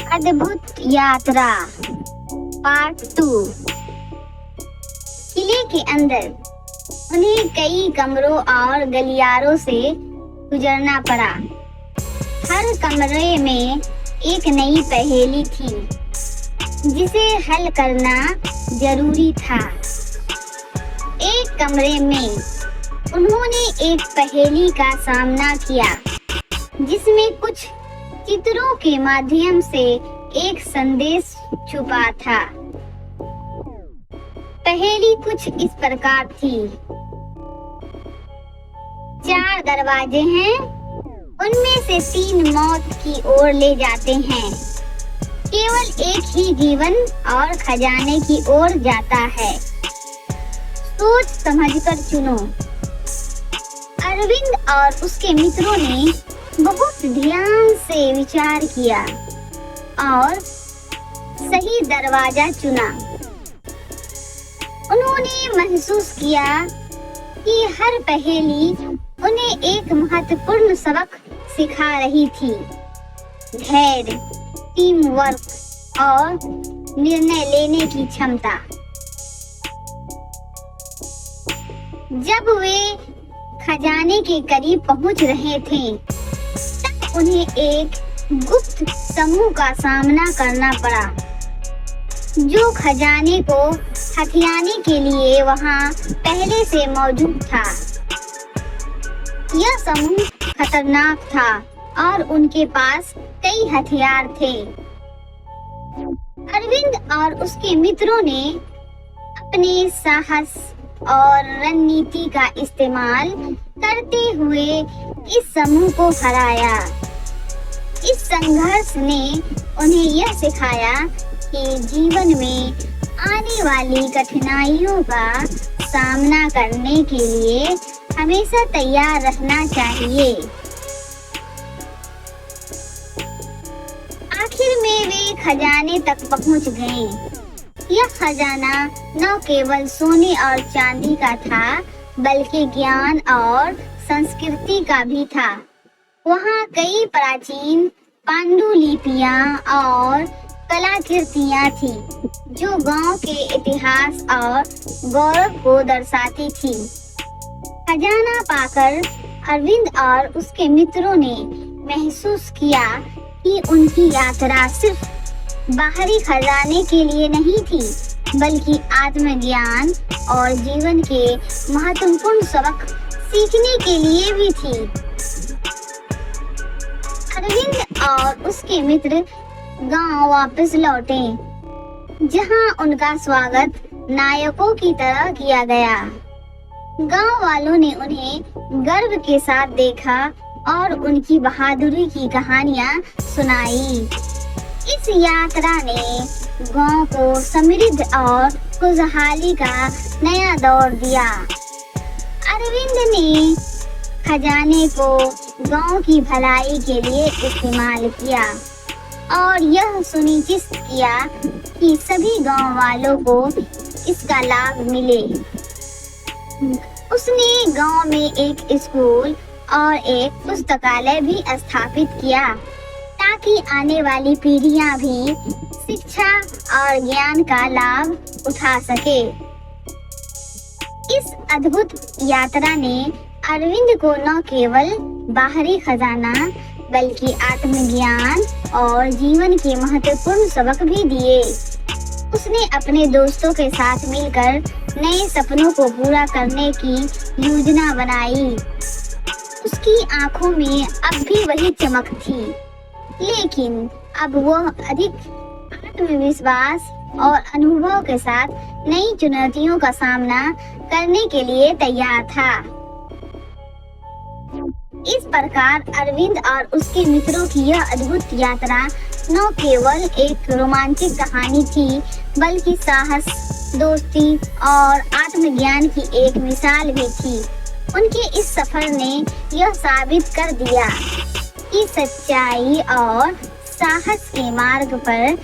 अद्भुत यात्रा पार्ट 2। किले के अंदर उन्हें कई कमरों और गलियारों से गुजरना पड़ा। हर कमरे में एक नई पहेली थी जिसे हल करना जरूरी था। एक कमरे में उन्होंने एक पहेली का सामना किया जिसमें कुछ चित्रों के माध्यम से एक संदेश छुपा था। पहेली कुछ इस प्रकार थी। 4 दरवाजे हैं, उनमें से 3 मौत की ओर ले जाते हैं। केवल एक ही जीवन और खजाने की ओर जाता है। सोच समझकर चुनो। अरविंद और उसके मित्रों ने बहुत ध्यान से विचार किया और सही दरवाजा चुना। उन्होंने महसूस किया कि हर पहेली उन्हें एक महत्वपूर्ण सबक सिखा रही थी। धैर्य, टीम वर्क और निर्णय लेने की क्षमता। जब वे खजाने के करीब पहुंच रहे थे तब उन्हें एक गुप्त समूह का सामना करना पड़ा जो खजाने को हथियाने के लिए वहां पहले से मौजूद था। यह समूह खतरनाक था और उनके पास कई हथियार थे। अरविंद और उसके मित्रों ने अपने साहस और रणनीति का इस्तेमाल करते हुए इस समूह को हराया। इस संघर्ष ने उन्हें यह सिखाया कि जीवन में आने वाली कठिनाइयों का सामना करने के लिए हमेशा तैयार रहना चाहिए। आखिर में वे खजाने तक पहुंच गए। यह खजाना न केवल सोने और चांदी का था बल्कि ज्ञान और संस्कृति का भी था। वहाँ कई प्राचीन पांडुलिपियां और कलाकृतियां थी जो गांव के इतिहास और गौरव को दर्शाती थी। खजाना पाकर अरविंद और उसके मित्रों ने महसूस किया कि उनकी यात्रा सिर्फ बाहरी खजाने के लिए नहीं थी बल्कि आत्मज्ञान और जीवन के महत्वपूर्ण सबक सीखने के लिए भी थी। अरविंद और उसके मित्र गांव वापस लौटे जहां उनका स्वागत नायकों की तरह किया गया। गांव वालों ने उन्हें गर्व के साथ देखा और उनकी बहादुरी की कहानियां सुनाई। इस यात्रा ने गांव को समृद्धि और खुशहाली का नया दौर दिया। अरविंद ने खजाने को गांव की भलाई के लिए इस्तेमाल किया और यह सुनिश्चित किया कि सभी गांव वालों को इसका लाभ मिले। उसने गांव में एक स्कूल और एक पुस्तकालय भी स्थापित किया ताकि आने वाली पीढ़ियां भी शिक्षा और ज्ञान का लाभ उठा सके। इस अद्भुत यात्रा ने अरविंद को न केवल बाहरी खजाना बल्कि आत्मज्ञान और जीवन के महत्वपूर्ण सबक भी दिए। उसने अपने दोस्तों के साथ मिलकर नए सपनों को पूरा करने की योजना बनाई। उसकी आंखों में अब भी वही चमक थी, लेकिन अब वह अधिक आत्मविश्वास और अनुभव के साथ नई चुनौतियों का सामना करने के लिए तैयार था। इस प्रकार अरविंद और उसके मित्रों की यह अद्भुत यात्रा न केवल एक रोमांचक कहानी थी बल्कि साहस, दोस्ती और आत्मज्ञान की एक मिसाल भी थी। उनके इस सफर ने यह साबित कर दिया कि सच्चाई और साहस के मार्ग पर